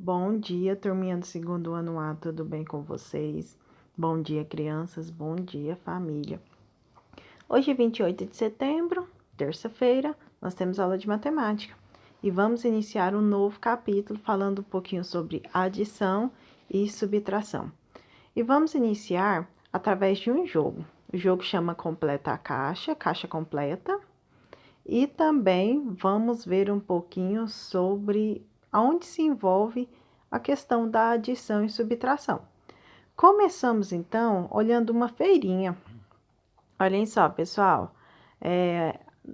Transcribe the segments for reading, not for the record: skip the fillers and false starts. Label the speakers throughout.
Speaker 1: Bom dia, turminha do segundo ano A, tudo bem com vocês? Bom dia, crianças, bom dia, família. Hoje é 28 de setembro, terça-feira, nós temos aula de matemática. E vamos iniciar um novo capítulo falando um pouquinho sobre adição e subtração. E vamos iniciar através de um jogo. O jogo chama Completa a Caixa, Caixa Completa. E também vamos ver um pouquinho sobre onde se envolve a questão da adição e subtração. Começamos então olhando uma feirinha. Olhem só, pessoal,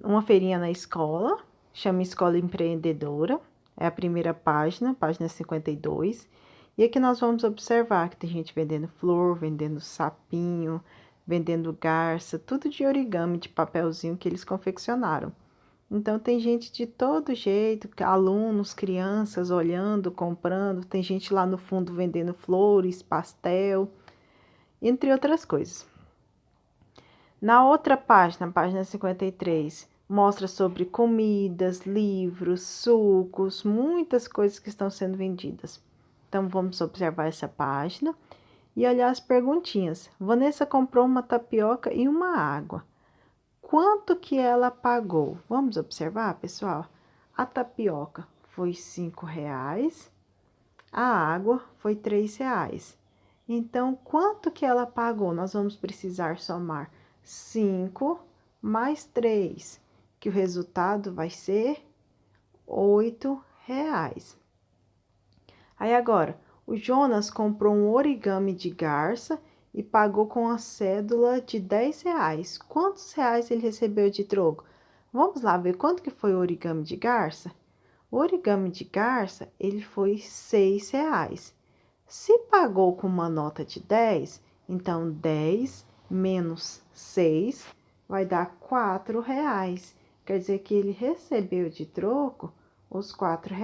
Speaker 1: uma feirinha na escola, chama Escola Empreendedora, é a primeira página, página 52. E aqui nós vamos observar que tem gente vendendo flor, vendendo sapinho, vendendo garça, tudo de origami, de papelzinho que eles confeccionaram. Então, tem gente de todo jeito, alunos, crianças olhando, comprando, tem gente lá no fundo vendendo flores, pastel, entre outras coisas. Na outra página, página 53, mostra sobre comidas, livros, sucos, muitas coisas que estão sendo vendidas. Então, vamos observar essa página e olhar as perguntinhas. Vanessa comprou uma tapioca e uma água. Quanto que ela pagou? Vamos observar, pessoal? A tapioca foi R$ 5, a água foi R$ 3. Então, quanto que ela pagou? Nós vamos precisar somar 5 mais 3, que o resultado vai ser R$ 8. Aí agora, o Jonas comprou um origami de garça e pagou com a cédula de R$ 10. Quantos reais ele recebeu de troco? Vamos lá ver quanto que foi o origami de garça? O origami de garça, ele foi R$ 6. Se pagou com uma nota de 10, então 10 menos 6 vai dar R$ 4. Quer dizer que ele recebeu de troco os R$ 4,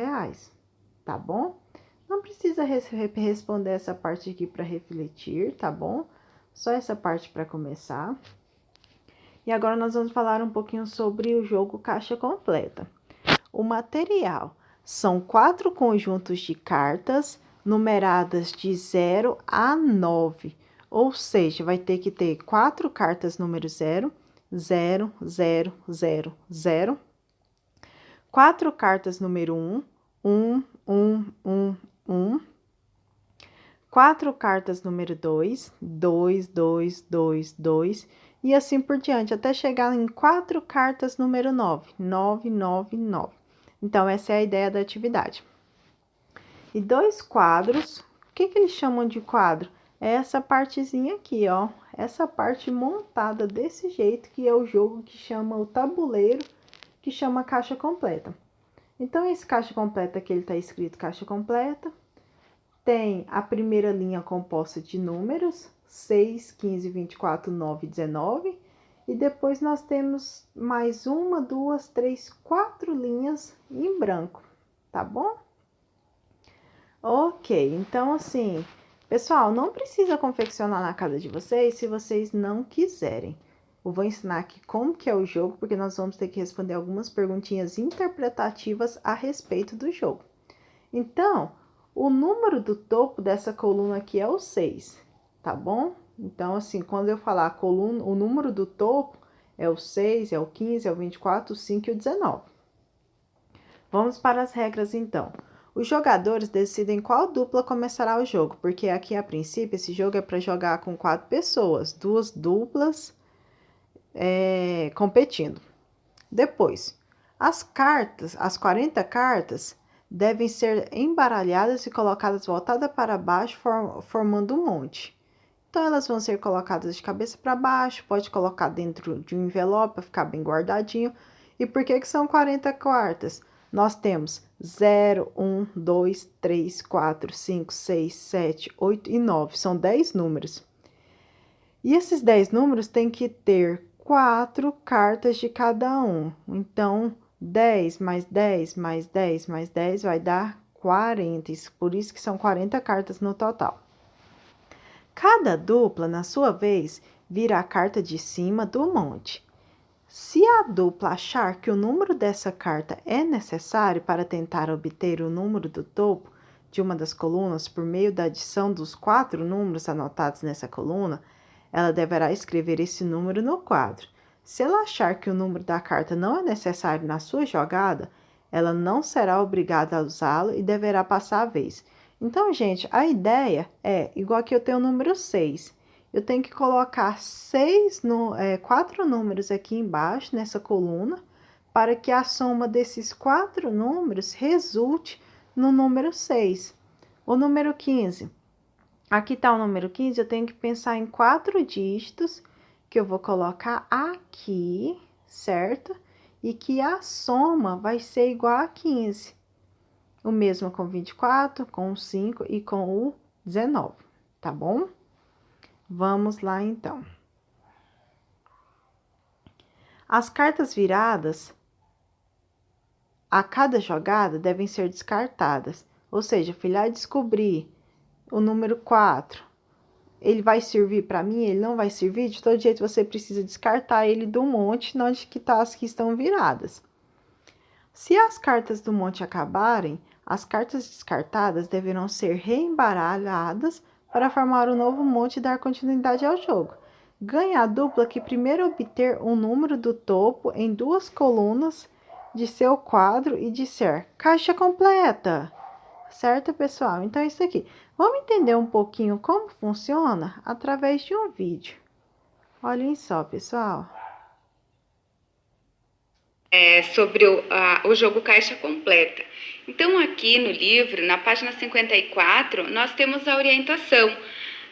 Speaker 1: tá bom? Não precisa responder essa parte aqui para refletir, tá bom? Só essa parte para começar. E agora nós vamos falar um pouquinho sobre o jogo Caixa Completa. O material são 4 conjuntos de cartas numeradas de 0 a 9. Ou seja, vai ter que ter 4 cartas número 0, 0, 0, 0, 0. 4 cartas número 1, 1, 1, 1, 1. 4 cartas número 2, 2, 2, 2, 2, e assim por diante, até chegar em 4 cartas número 9, 9, 9, 9. Então, essa é a ideia da atividade. E 2 quadros, o que eles chamam de quadro? É essa partezinha aqui, ó, essa parte montada desse jeito, que é o jogo que chama o tabuleiro, que chama Caixa Completa. Então, esse Caixa Completa aqui, ele tá escrito Caixa Completa. Tem a primeira linha composta de números, 6, 15, 24, 9, 19. E depois nós temos mais 1, 2, 3, 4 linhas em branco, tá bom? Ok, então assim, pessoal, não precisa confeccionar na casa de vocês se vocês não quiserem. Eu vou ensinar aqui como que é o jogo, porque nós vamos ter que responder algumas perguntinhas interpretativas a respeito do jogo. Então, o número do topo dessa coluna aqui é o 6, tá bom? Então, assim, quando eu falar a coluna, o número do topo é o 6, é o 15, é o 24, o 5 e o 19. Vamos para as regras, então. Os jogadores decidem qual dupla começará o jogo, porque aqui, a princípio, esse jogo é para jogar com 4 pessoas, 2 duplas competindo. Depois, as cartas, as 40 cartas, devem ser embaralhadas e colocadas voltadas para baixo, formando um monte. Então, elas vão ser colocadas de cabeça para baixo, pode colocar dentro de um envelope para ficar bem guardadinho. E por que são 40 cartas? Nós temos 0, 1, 2, 3, 4, 5, 6, 7, 8 e 9. São 10 números. E esses 10 números têm que ter 4 cartas de cada um. Então, 10 mais 10 mais 10 mais 10 vai dar 40. Por isso que são 40 cartas no total. Cada dupla, na sua vez, vira a carta de cima do monte. Se a dupla achar que o número dessa carta é necessário para tentar obter o número do topo, de uma das colunas por meio da adição dos 4 números anotados nessa coluna, ela deverá escrever esse número no quadro. Se ela achar que o número da carta não é necessário na sua jogada, ela não será obrigada a usá-lo e deverá passar a vez. Então, gente, a ideia é, igual que eu tenho o número 6, eu tenho que colocar 4 números aqui embaixo, nessa coluna, para que a soma desses 4 números resulte no número 6. O número 15. Aqui está o número 15, eu tenho que pensar em 4 dígitos que eu vou colocar aqui, certo? E que a soma vai ser igual a 15. O mesmo com 24, com o 5 e com o 19, tá bom? Vamos lá, então. As cartas viradas a cada jogada devem ser descartadas. Ou seja, fui lá descobrir o número 4. Ele vai servir para mim? Ele não vai servir? De todo jeito, você precisa descartar ele do monte onde que tá as que estão viradas. Se as cartas do monte acabarem, as cartas descartadas deverão ser reembaralhadas para formar um novo monte e dar continuidade ao jogo. Ganha a dupla que primeiro obter um número do topo em 2 colunas de seu quadro e disser caixa completa. Certo, pessoal? Então é isso aqui. Vamos entender um pouquinho como funciona através de um vídeo. Olhem só, pessoal.
Speaker 2: Sobre o jogo caixa completa. Então, aqui no livro, na página 54, nós temos a orientação.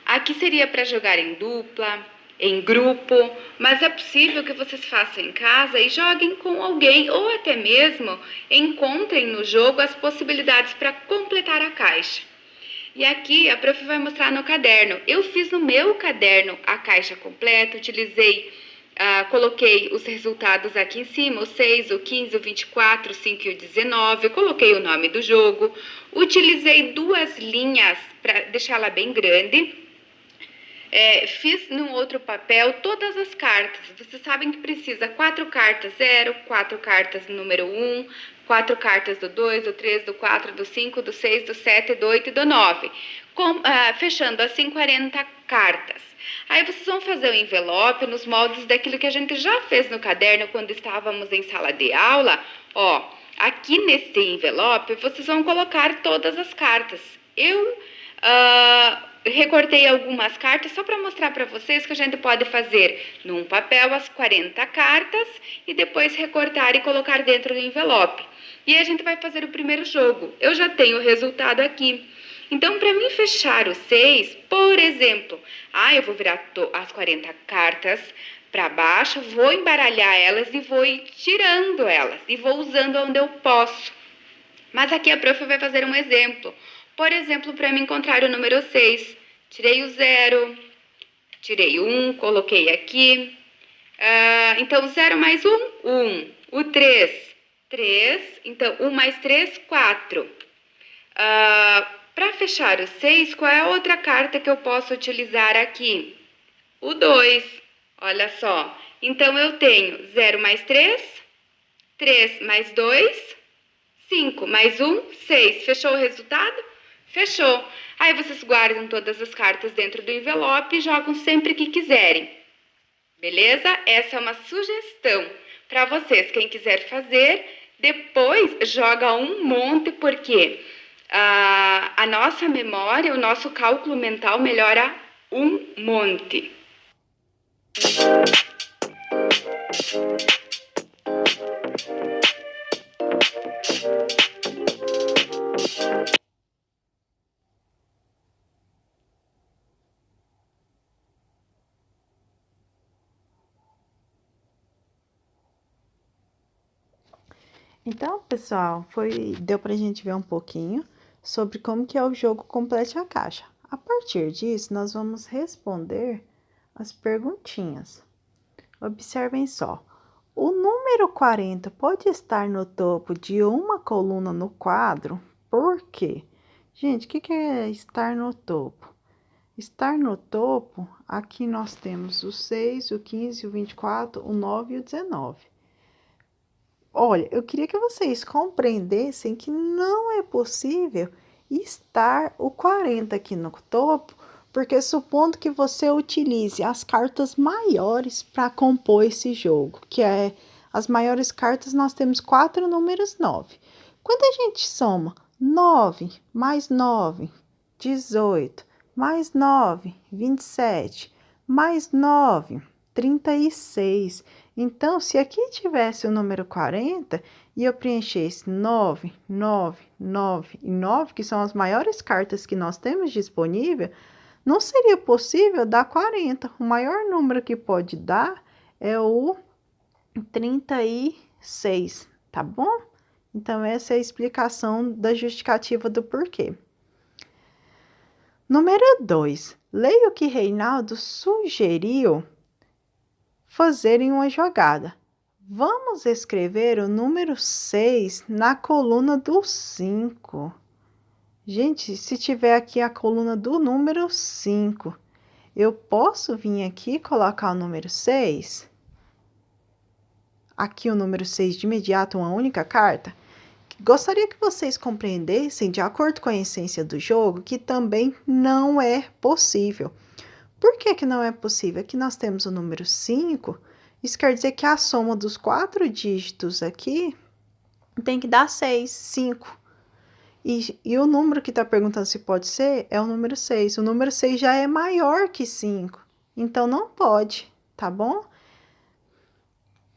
Speaker 2: Aqui seria para jogar em dupla, em grupo, mas é possível que vocês façam em casa e joguem com alguém ou até mesmo encontrem no jogo as possibilidades para completar a caixa. E aqui a prof vai mostrar no caderno. Eu fiz no meu caderno a caixa completa, coloquei os resultados aqui em cima, o 6, o 15, o 24, o 5 e o 19, coloquei o nome do jogo, utilizei 2 linhas para deixá-la bem grande, fiz num outro papel todas as cartas. Vocês sabem que precisa 4 cartas 0, 4 cartas número 1, 4 cartas do 2, do 3, do 4, do 5, do 6, do 7, do 8 e do 9. Fechando assim 40 cartas. Aí vocês vão fazer o envelope nos moldes daquilo que a gente já fez no caderno quando estávamos em sala de aula. Ó, aqui nesse envelope vocês vão colocar todas as cartas. Eu recortei algumas cartas só para mostrar para vocês que a gente pode fazer num papel as 40 cartas e depois recortar e colocar dentro do envelope. E a gente vai fazer o primeiro jogo. Eu já tenho o resultado aqui. Então, para mim fechar os 6, por exemplo, eu vou virar as 40 cartas para baixo, vou embaralhar elas e vou ir tirando elas e vou usando onde eu posso. Mas aqui a prof vai fazer um exemplo. Por exemplo, para me encontrar o número 6, tirei o 0, tirei o 1, coloquei aqui. Então, 0 mais 1, 1. O 3, 3. Então, 1 mais 3, 4. Para fechar o 6, qual é a outra carta que eu posso utilizar aqui? O 2. Olha só. Então, eu tenho 0 mais 3, 3 mais 2, 5 mais 1, 6. Fechou o resultado? Fechou. Aí vocês guardam todas as cartas dentro do envelope e jogam sempre que quiserem. Beleza? Essa é uma sugestão para vocês. Quem quiser fazer, depois joga um monte, porque a nossa memória, o nosso cálculo mental melhora um monte.
Speaker 1: Então, pessoal, deu pra gente ver um pouquinho sobre como que é o jogo Complete a Caixa. A partir disso, nós vamos responder as perguntinhas. Observem só. O número 40 pode estar no topo de uma coluna no quadro? Por quê? Gente, o que é estar no topo? Estar no topo, aqui nós temos o 6, o 15, o 24, o 9 e o 19. Olha, eu queria que vocês compreendessem que não é possível estar o 40 aqui no topo, porque supondo que você utilize as cartas maiores para compor esse jogo, que é as maiores cartas, nós temos 4 números 9. Quando a gente soma 9 mais 9, 18, mais 9, 27, mais 9, 36. Então, se aqui tivesse o número 40 e eu preenchesse 9, 9, 9 e 9, que são as maiores cartas que nós temos disponível, não seria possível dar 40. O maior número que pode dar é o 36, tá bom? Então, essa é a explicação da justificativa do porquê. Número 2. Leia o que Reinaldo sugeriu fazer em uma jogada. Vamos escrever o número 6 na coluna do 5. Gente, se tiver aqui a coluna do número 5, eu posso vir aqui e colocar o número 6? Aqui o número 6 de imediato, uma única carta? Gostaria que vocês compreendessem, de acordo com a essência do jogo, que também não é possível. Por que não é possível? Aqui nós temos o número 5, isso quer dizer que a soma dos 4 dígitos aqui tem que dar 6, 5. E o número que está perguntando se pode ser é o número 6. O número 6 já é maior que 5, então não pode, tá bom?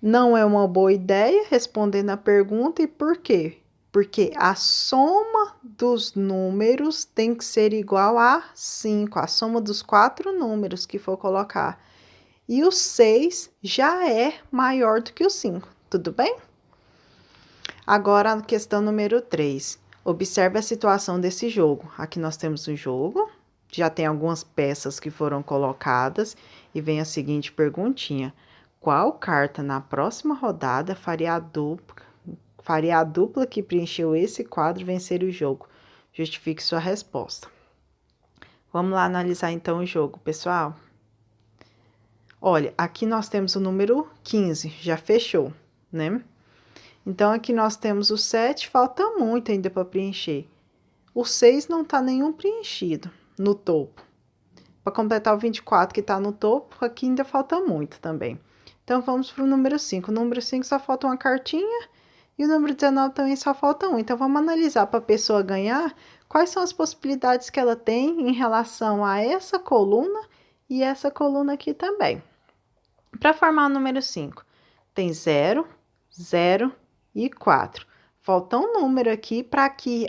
Speaker 1: Não é uma boa ideia respondendo a pergunta, e por quê? Porque a soma dos números tem que ser igual a 5, a soma dos 4 números que for colocar. E o 6 já é maior do que o 5, tudo bem? Agora a questão número 3. Observe a situação desse jogo. Aqui nós temos um jogo, já tem algumas peças que foram colocadas e vem a seguinte perguntinha. Qual carta na próxima rodada faria a dupla que preencheu esse quadro vencer o jogo? Justifique sua resposta. Vamos lá analisar então o jogo, pessoal. Olha, aqui nós temos o número 15, já fechou, né? Então, aqui nós temos o 7, falta muito ainda para preencher. O 6 não está nenhum preenchido no topo. Para completar o 24 que está no topo, aqui ainda falta muito também. Então, vamos para o número 5. O número 5 só falta uma cartinha e o número 19 também só falta um. Então, vamos analisar para a pessoa ganhar quais são as possibilidades que ela tem em relação a essa coluna e essa coluna aqui também. Para formar o número 5, tem 0, 0 e 4. Falta um número aqui para que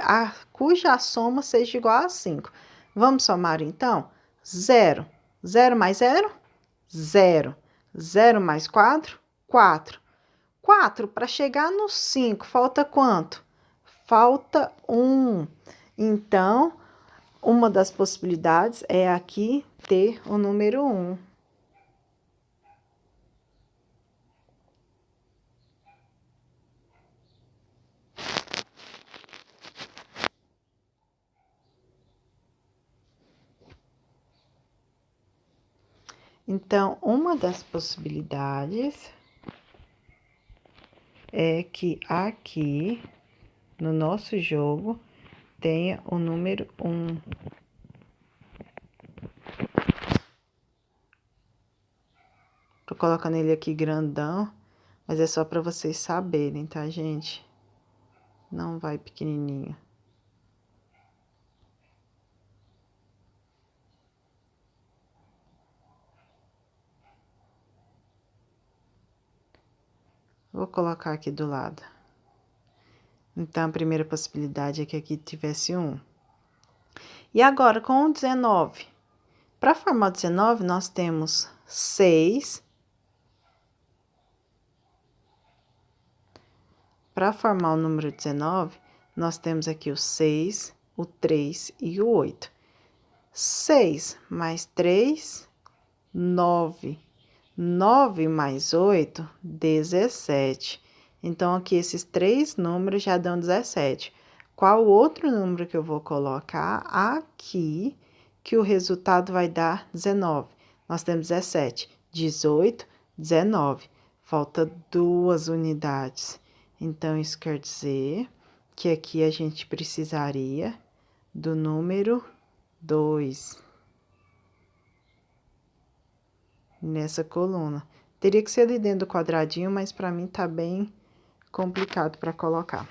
Speaker 1: cuja soma seja igual a 5. Vamos somar então? 0. 0 mais 0? 0. 0 mais 4? 4. 4, para chegar no 5, falta quanto? Falta 1. Então, uma das possibilidades é aqui ter o número 1. Então, uma das possibilidades é que aqui, no nosso jogo, tenha o número 1. Tô colocando ele aqui grandão, mas é só para vocês saberem, tá, gente? Não vai pequenininho. Vou colocar aqui do lado. Então, a primeira possibilidade é que aqui tivesse 1. E agora, com o 19. Para formar o 19, nós temos 6. Para formar o número 19, nós temos aqui o 6, o 3 e o 8. 6 mais 3, 9. 9 mais 8, 17. Então, aqui esses 3 números já dão 17. Qual outro número que eu vou colocar aqui, que o resultado vai dar 19? Nós temos 17, 18, 19. Falta 2 unidades. Então, isso quer dizer que aqui a gente precisaria do número 2 nessa coluna. Teria que ser ali dentro do quadradinho, mas para mim tá bem complicado para colocar.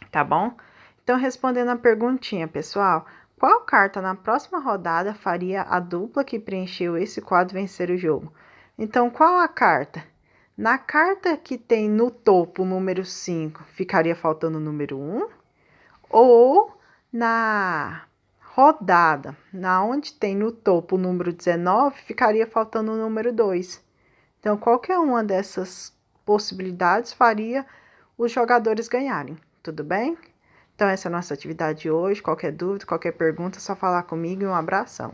Speaker 1: Tá bom? Então, respondendo a perguntinha, pessoal, qual carta na próxima rodada faria a dupla que preencheu esse quadro vencer o jogo? Então, qual a carta? Na carta que tem no topo o número 5, ficaria faltando o número 1? Ou na rodada, na onde tem no topo o número 19, ficaria faltando o número 2. Então, qualquer uma dessas possibilidades faria os jogadores ganharem, tudo bem? Então, essa é a nossa atividade de hoje. Qualquer dúvida, qualquer pergunta, é só falar comigo e um abração.